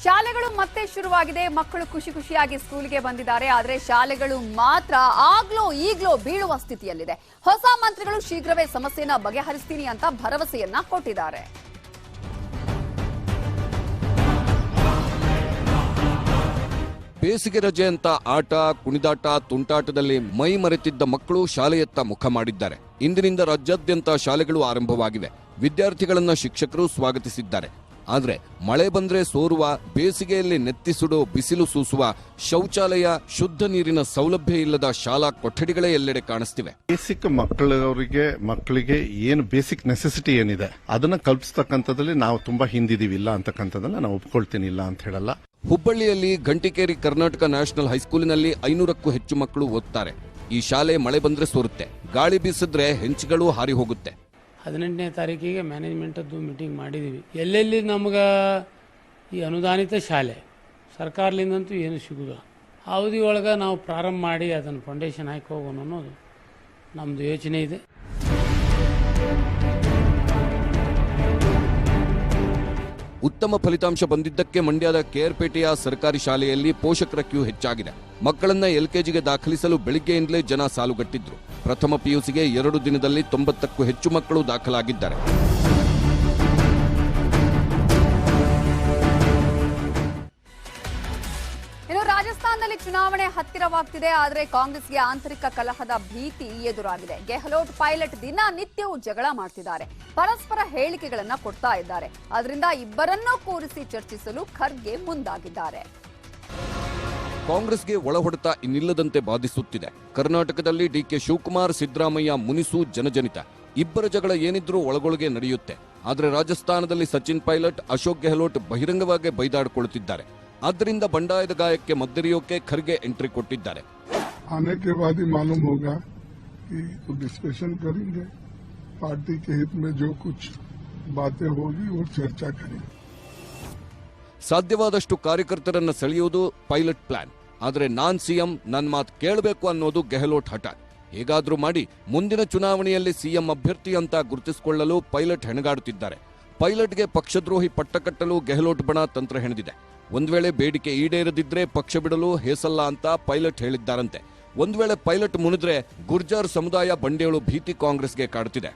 ಶಾಲೆಗಳು ಮತ್ತೆ ಶುರುವಾಗಿದೆ. ಮಕ್ಕಳು ಖುಷಿಯಾಗಿ ಸ್ಕೂಲ್ಗೆ ಬಂದಿದ್ದಾರೆ. ಆದರೆ ಶಾಲೆಗಳು ಮಾತ್ರ ಆಗ್ಲೋ ಈಗ್ಲೋ ಬೀಳುವ ಸ್ಥಿತಿಯಲ್ಲಿದೆ. ಹೊಸ ಮಂತ್ರಿಗಳು ಶೀಘ್ರವೇ ಸಮಸ್ಯೆಯನ್ನ ಬಗೆಹರಿಸ್ತೀನಿ ಅಂತ ಭರವಸೆಯನ್ನ ಕೊಟ್ಟಿದ್ದಾರೆ. ಬೇಸಿಗೆ ರಜೆ ಅಂತ ಆಟ, ಕುಣಿದಾಟ, ತುಂಟಾಟದಲ್ಲಿ ಮೈ ಮರೆತಿದ್ದ ಮಕ್ಕಳು ಶಾಲೆಯತ್ತ ಮುಖ ಮಾಡಿದ್ದಾರೆ. ಇಂದಿನಿಂದ ರಾಜ್ಯಾದ್ಯಂತ ಶಾಲೆಗಳು ಆರಂಭವಾಗಿವೆ. ವಿದ್ಯಾರ್ಥಿಗಳನ್ನ ಶಿಕ್ಷಕರು ಸ್ವಾಗತಿಸಿದ್ದಾರೆ. ಆದರೆ ಮಳೆ ಬಂದ್ರೆ ಸೋರುವ, ಬೇಸಿಗೆಯಲ್ಲಿ ನೆತ್ತಿಸುಡೋ ಬಿಸಿಲು ಸೂಸುವ ಶೌಚಾಲಯ, ಶುದ್ಧ ನೀರಿನ ಸೌಲಭ್ಯ ಇಲ್ಲದ ಶಾಲಾ ಕೊಠಡಿಗಳೇ ಎಲ್ಲೆಡೆ ಕಾಣಿಸ್ತಿವೆ. ಬೇಸಿಕ್ ಮಕ್ಕಳಿಗೆ ಏನು ಬೇಸಿಕ್ ನೆಸೆಸಿಟಿ ಏನಿದೆ ಅದನ್ನ ಕಲ್ಪಿಸ್ತಕ್ಕಂಥದ್ರಲ್ಲಿ ನಾವು ತುಂಬಾ ಹಿಂದಿದೀವಿ. ಇಲ್ಲ ಅಂತಕ್ಕಂಥದ್ದನ್ನ ನಾವು ಒಪ್ಕೊಳ್ತೀನಿ, ಇಲ್ಲ ಅಂತ ಹೇಳಲ್ಲ. ಹುಬ್ಬಳ್ಳಿಯಲ್ಲಿ ಗಂಟಿಕೇರಿ ಕರ್ನಾಟಕ ನ್ಯಾಷನಲ್ ಹೈಸ್ಕೂಲಿನಲ್ಲಿ 500ಕ್ಕೂ ಹೆಚ್ಚು ಮಕ್ಕಳು ಓದ್ತಾರೆ. ಈ ಶಾಲೆ ಮಳೆ ಬಂದ್ರೆ ಸೋರುತ್ತೆ, ಗಾಳಿ ಬೀಸಿದ್ರೆ ಹೆಂಚುಗಳು ಹಾರಿ ಹೋಗುತ್ತೆ. 18ನೇ ತಾರೀಕಿಗೆ ಮ್ಯಾನೇಜ್ಮೆಂಟದ್ದು ಮೀಟಿಂಗ್ ಮಾಡಿದ್ದೀವಿ. ಎಲ್ಲೆಲ್ಲಿ ನಮ್ಗೆ ಈ ಅನುದಾನಿತ ಶಾಲೆ ಸರ್ಕಾರದಿಂದಂತೂ ಏನು ಸಿಗುವುದಿಲ್ಲ. ಅವಧಿ ಒಳಗೆ ನಾವು ಪ್ರಾರಂಭ ಮಾಡಿ ಅದನ್ನು ಫೌಂಡೇಶನ್ ಹಾಕಿ ಹೋಗೋಣ ಅನ್ನೋದು ನಮ್ಮದು ಯೋಚನೆ ಇದೆ. ಉತ್ತಮ ಫಲಿತಾಂಶ ಬಂದಿದ್ದಕ್ಕೆ ಮಂಡ್ಯದ ಕೆಆರ್ಪೇಟೆಯ ಸರ್ಕಾರಿ ಶಾಲೆಯಲ್ಲಿ ಪೋಷಕರ ಕ್ಯೂ ಹೆಚ್ಚಾಗಿದೆ. ಮಕ್ಕಳನ್ನ ಎಲ್ಕೆಜಿಗೆ ದಾಖಲಿಸಲು ಬೆಳಿಗ್ಗೆಯಿಂದಲೇ ಜನ ಸಾಲುಗಟ್ಟಿದ್ರು. ಪ್ರಥಮ ಪಿಯುಸಿಗೆ 2 ದಿನದಲ್ಲಿ 90ಕ್ಕೂ ಹೆಚ್ಚು ಮಕ್ಕಳು ದಾಖಲಾಗಿದ್ದಾರೆ. ಇನ್ನು ರಾಜಸ್ಥಾನದಲ್ಲಿ ಚುನಾವಣೆ ಹತ್ತಿರವಾಗ್ತಿದೆ. ಆದರೆ ಕಾಂಗ್ರೆಸ್ಗೆ ಆಂತರಿಕ ಕಲಹದ ಭೀತಿ ಎದುರಾಗಿದೆ. ಗೆಹ್ಲೋಟ್ ಪೈಲಟ್ ದಿನನಿತ್ಯವೂ ಜಗಳ ಮಾಡ್ತಿದ್ದಾರೆ, ಪರಸ್ಪರ ಹೇಳಿಕೆಗಳನ್ನ ಕೊಡ್ತಾ ಇದ್ದಾರೆ. ಅದರಿಂದ ಇಬ್ಬರನ್ನೂ ಕೂರಿಸಿ ಚರ್ಚಿಸಲು ಖರ್ಗೆ ಮುಂದಾಗಿದ್ದಾರೆ. ಕಾಂಗ್ರೆಸ್ಗೆ ಒಳಹೊಡೆತ ಇನ್ನಿಲ್ಲದಂತೆ ಬಾಧಿಸುತ್ತಿದೆ. ಕರ್ನಾಟಕದಲ್ಲಿ ಡಿಕೆ ಶಿವಕುಮಾರ್, ಸಿದ್ದರಾಮಯ್ಯ ಮುನಿಸು ಜನಜನಿತ. ಇಬ್ಬರ ಜಗಳ ಏನಿದ್ರೂ ಒಳಗೊಳಗೆ ನಡೆಯುತ್ತೆ. ಆದರೆ ರಾಜಸ್ಥಾನದಲ್ಲಿ ಸಚಿನ್ ಪೈಲಟ್, ಅಶೋಕ್ ಗೆಹ್ಲೋಟ್ ಬಹಿರಂಗವಾಗಿ ಬೈದಾಡಿಕೊಳ್ಳುತ್ತಿದ್ದಾರೆ. ಆದ್ದರಿಂದ ಬಂಡಾಯದ ಗಾಯಕ್ಕೆ ಮದ್ದೆರೆಯೋಕೆ ಖರ್ಗೆ ಎಂಟ್ರಿ ಕೊಟ್ಟಿದ್ದಾರೆ. आने के बाद ही मालूम होगा कि तो डिस्कशन करेंगे, पार्टी के हित में जो कुछ बातें होगी वो चर्चा करेंगे. ಸಾಧ್ಯವಾದಷ್ಟು ಕಾರ್ಯಕರ್ತರನ್ನ ಸೆಳೆಯುವುದು ಪೈಲಟ್ ಪ್ಲಾನ್. ಆದರೆ ನಾನ್ ಸಿಎಂ, ನನ್ನ ಮಾತು ಕೇಳಬೇಕು ಅನ್ನೋದು ಗೆಹ್ಲೋಟ್ ಹಠ. ಹೇಗಾದ್ರೂ ಮಾಡಿ ಮುಂದಿನ ಚುನಾವಣೆಯಲ್ಲಿ ಸಿಎಂ ಅಭ್ಯರ್ಥಿ ಅಂತ ಗುರುತಿಸಿಕೊಳ್ಳಲು ಪೈಲಟ್ ಹೆಣಗಾಡುತ್ತಿದ್ದಾರೆ. ಪೈಲಟ್ಗೆ ಪಕ್ಷದ್ರೋಹಿ ಪಟ್ಟ ಕಟ್ಟಲು ಗೆಹ್ಲೋಟ್ ಬಣ ತಂತ್ರ ಹೆಣೆದಿದೆ. ಒಂದ್ ವೇಳೆ ಬೇಡಿಕೆ ಈಡೇರದಿದ್ರೆ ಪಕ್ಷ ಬಿಡಲು ಹೇಸಲ್ಲ ಅಂತ ಪೈಲಟ್ ಹೇಳಿದ್ದಾರಂತೆ. ಒಂದ್ ವೇಳೆ ಪೈಲಟ್ ಮುನಿದ್ರೆ ಗುರ್ಜಾರ್ ಸಮುದಾಯ ಬಂಡೇಳು ಭೀತಿ ಕಾಂಗ್ರೆಸ್ಗೆ ಕಾಡುತ್ತಿದೆ.